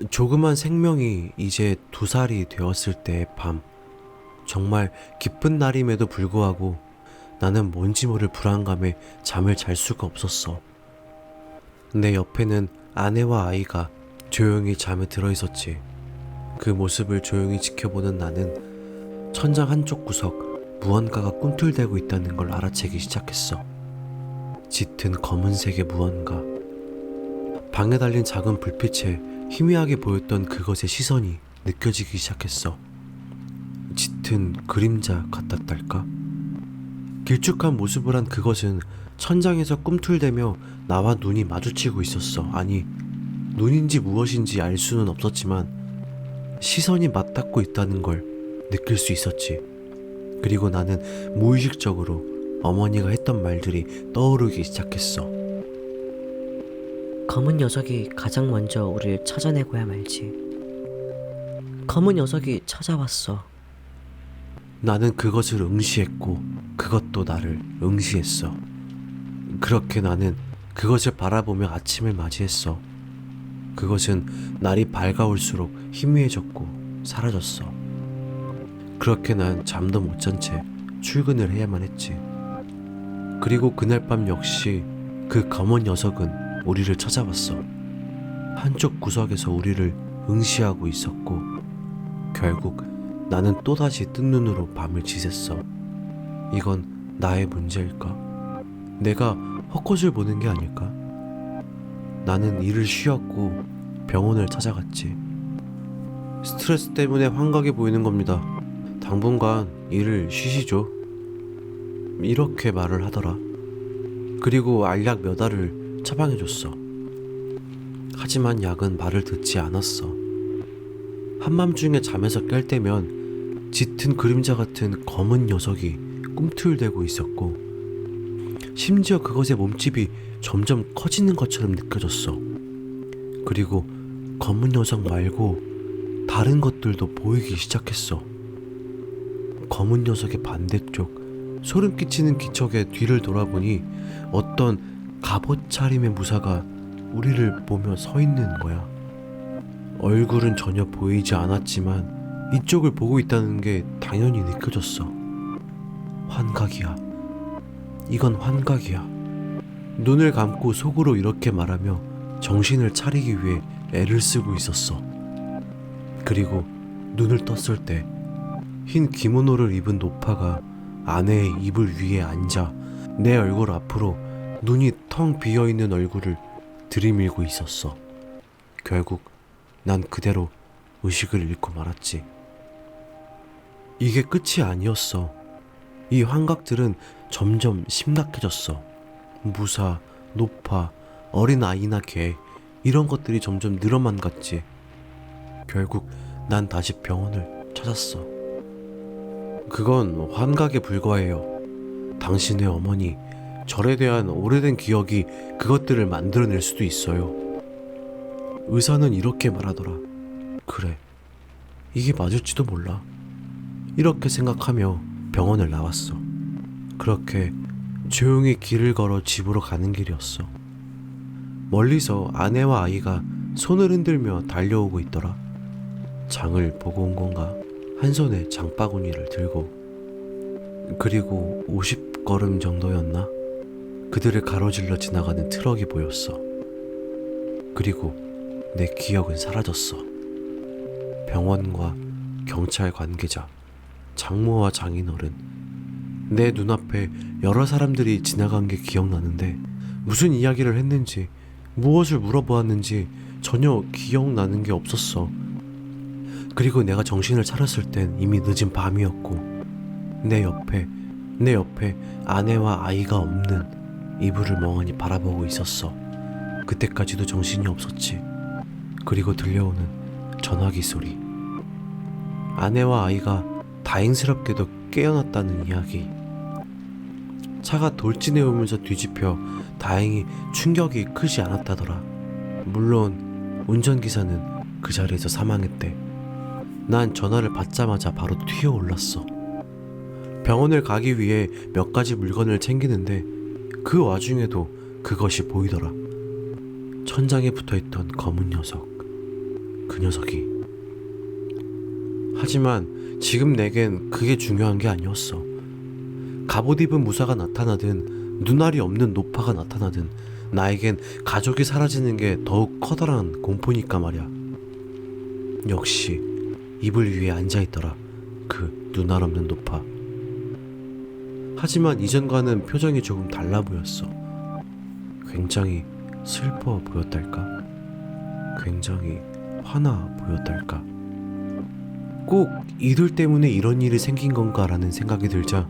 조그만 생명이 이제 2살이 되었을 때의 밤. 정말 기쁜 날임에도 불구하고 나는 뭔지 모를 불안감에 잠을 잘 수가 없었어. 내 옆에는 아내와 아이가 조용히 잠에 들어 있었지. 그 모습을 조용히 지켜보는 나는 천장 한쪽 구석 무언가가 꿈틀대고 있다는 걸 알아채기 시작했어. 짙은 검은색의 무언가. 방에 달린 작은 불빛에 희미하게 보였던 그것의 시선이 느껴지기 시작했어. 짙은 그림자 같았달까? 길쭉한 모습을 한 그것은 천장에서 꿈틀대며 나와 눈이 마주치고 있었어. 아니, 눈인지 무엇인지 알 수는 없었지만 시선이 맞닿고 있다는 걸 느낄 수 있었지. 그리고 나는 무의식적으로 어머니가 했던 말들이 떠오르기 시작했어. 검은 녀석이 가장 먼저 우리를 찾아내고야 말지. 검은 녀석이 찾아왔어. 나는 그것을 응시했고 그것도 나를 응시했어. 그렇게 나는 그것을 바라보며 아침을 맞이했어. 그것은 날이 밝아올수록 희미해졌고 사라졌어. 그렇게 난 잠도 못 잔 채 출근을 해야만 했지. 그리고 그날 밤 역시 그 검은 녀석은 우리를 찾아왔어. 한쪽 구석에서 우리를 응시하고 있었고 결국 나는 또다시 뜬 눈으로 밤을 지샜어. 이건 나의 문제일까? 내가 헛것을 보는 게 아닐까? 나는 일을 쉬었고 병원을 찾아갔지. 스트레스 때문에 환각이 보이는 겁니다. 당분간 일을 쉬시죠. 이렇게 말을 하더라. 그리고 알약 몇 알을 처방해줬어. 하지만 약은 말을 듣지 않았어. 한밤중에 잠에서 깰 때면 짙은 그림자 같은 검은 녀석이 꿈틀대고 있었고 심지어 그것의 몸집이 점점 커지는 것처럼 느껴졌어. 그리고 검은 녀석 말고 다른 것들도 보이기 시작했어. 검은 녀석의 반대쪽 소름 끼치는 기척에 뒤를 돌아보니 어떤 갑옷 차림의 무사가 우리를 보며 서 있는 거야. 얼굴은 전혀 보이지 않았지만 이쪽을 보고 있다는 게 당연히 느껴졌어. 환각이야. 이건 환각이야. 눈을 감고 속으로 이렇게 말하며 정신을 차리기 위해 애를 쓰고 있었어. 그리고 눈을 떴을 때 흰 기모노를 입은 노파가 아내의 이불 위에 앉아 내 얼굴 앞으로 눈이 텅 비어있는 얼굴을 들이밀고 있었어. 결국 난 그대로 의식을 잃고 말았지. 이게 끝이 아니었어. 이 환각들은 점점 심각해졌어. 무사, 노파, 어린 아이나 개 이런 것들이 점점 늘어만 갔지. 결국 난 다시 병원을 찾았어. 그건 환각에 불과해요. 당신의 어머니, 절에 대한 오래된 기억이 그것들을 만들어낼 수도 있어요. 의사는 이렇게 말하더라. 그래, 이게 맞을지도 몰라. 이렇게 생각하며 병원을 나왔어. 그렇게 조용히 길을 걸어 집으로 가는 길이었어. 멀리서 아내와 아이가 손을 흔들며 달려오고 있더라. 장을 보고 온 건가? 한 손에 장바구니를 들고. 그리고 50걸음 정도였나? 그들을 가로질러 지나가는 트럭이 보였어. 그리고 내 기억은 사라졌어. 병원과 경찰 관계자, 장모와 장인어른, 내 눈앞에 여러 사람들이 지나간 게 기억나는데 무슨 이야기를 했는지, 무엇을 물어보았는지 전혀 기억나는 게 없었어. 그리고 내가 정신을 차렸을 땐 이미 늦은 밤이었고 내 옆에 아내와 아이가 없는 이불을 멍하니 바라보고 있었어. 그때까지도 정신이 없었지. 그리고 들려오는 전화기 소리. 아내와 아이가 다행스럽게도 깨어났다는 이야기. 차가 돌진해 오면서 뒤집혀 다행히 충격이 크지 않았다더라. 물론 운전기사는 그 자리에서 사망했대. 난 전화를 받자마자 바로 튀어올랐어. 병원을 가기 위해 몇 가지 물건을 챙기는데 그 와중에도 그것이 보이더라. 천장에 붙어있던 검은 녀석. 그 녀석이. 하지만 지금 내겐 그게 중요한 게 아니었어. 갑옷 입은 무사가 나타나든 눈알이 없는 노파가 나타나든 나에겐 가족이 사라지는 게 더욱 커다란 공포니까 말이야. 역시 이불 위에 앉아있더라, 그 눈알 없는 노파. 하지만 이전과는 표정이 조금 달라 보였어. 굉장히 슬퍼 보였달까? 굉장히 화나 보였달까? 꼭 이들 때문에 이런 일이 생긴 건가라는 생각이 들자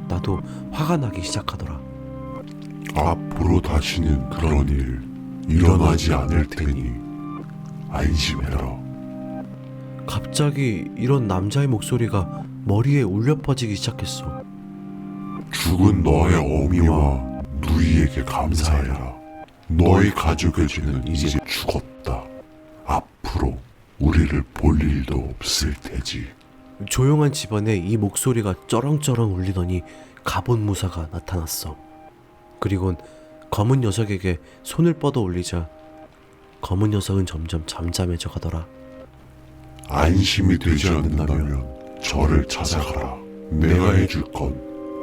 나도 화가 나기 시작하더라. 앞으로 다시는 그런 일 일어나지 않을 테니 안심해라. 갑자기 이런 남자의 목소리가 머리에 울려 퍼지기 시작했어. 죽은 너의 어미와 누이에게 감사해라. 너의 가족에게는 이제 죽었다. 앞으로 우리를 볼 일도 없을 테지. 조용한 집안에 이 목소리가 쩌렁쩌렁 울리더니 갑옷 무사가 나타났어. 그리곤 검은 녀석에게 손을 뻗어 올리자 검은 녀석은 점점 잠잠해져 가더라. 안심이 되지 않는다면 저를 찾아가라. 내가 해줄 건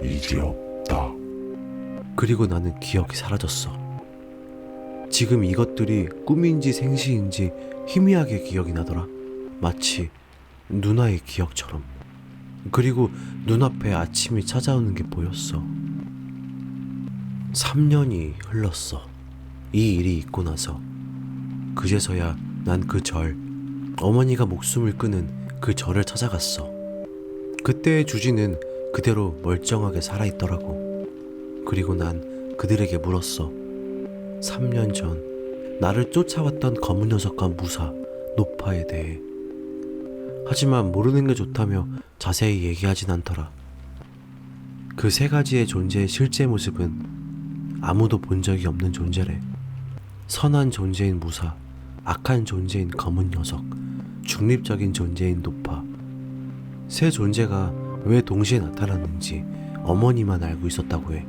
이제 없다. 그리고 나는 기억이 사라졌어. 지금 이것들이 꿈인지 생시인지 희미하게 기억이 나더라. 마치 누나의 기억처럼. 그리고 눈앞에 아침이 찾아오는 게 보였어. 3년이 흘렀어. 이 일이 있고 나서. 그제서야 난 그 절, 어머니가 목숨을 끊은 그 절을 찾아갔어. 그때의 주지는 그대로 멀쩡하게 살아있더라고. 그리고 난 그들에게 물었어. 3년 전 나를 쫓아왔던 검은 녀석과 무사, 노파에 대해. 하지만 모르는 게 좋다며 자세히 얘기하진 않더라. 그 세 가지의 존재의 실제 모습은 아무도 본 적이 없는 존재래. 선한 존재인 무사, 악한 존재인 검은 녀석, 중립적인 존재인 노파. 세 존재가 왜 동시에 나타났는지 어머니만 알고 있었다고 해.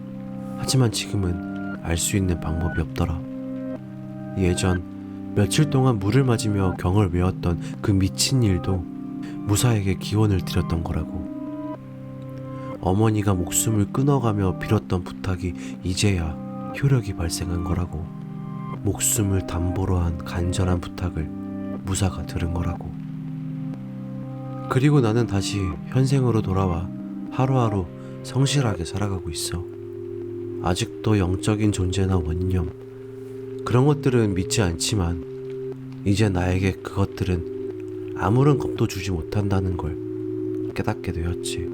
하지만 지금은 알 수 있는 방법이 없더라. 예전 며칠 동안 물을 맞으며 경을 외웠던 그 미친 일도 무사에게 기원을 드렸던 거라고. 어머니가 목숨을 끊어가며 빌었던 부탁이 이제야 효력이 발생한 거라고. 목숨을 담보로 한 간절한 부탁을 무사가 들은 거라고. 그리고 나는 다시 현생으로 돌아와 하루하루 성실하게 살아가고 있어. 아직도 영적인 존재나 원념, 그런 것들은 믿지 않지만 이제 나에게 그것들은 아무런 겁도 주지 못한다는 걸 깨닫게 되었지.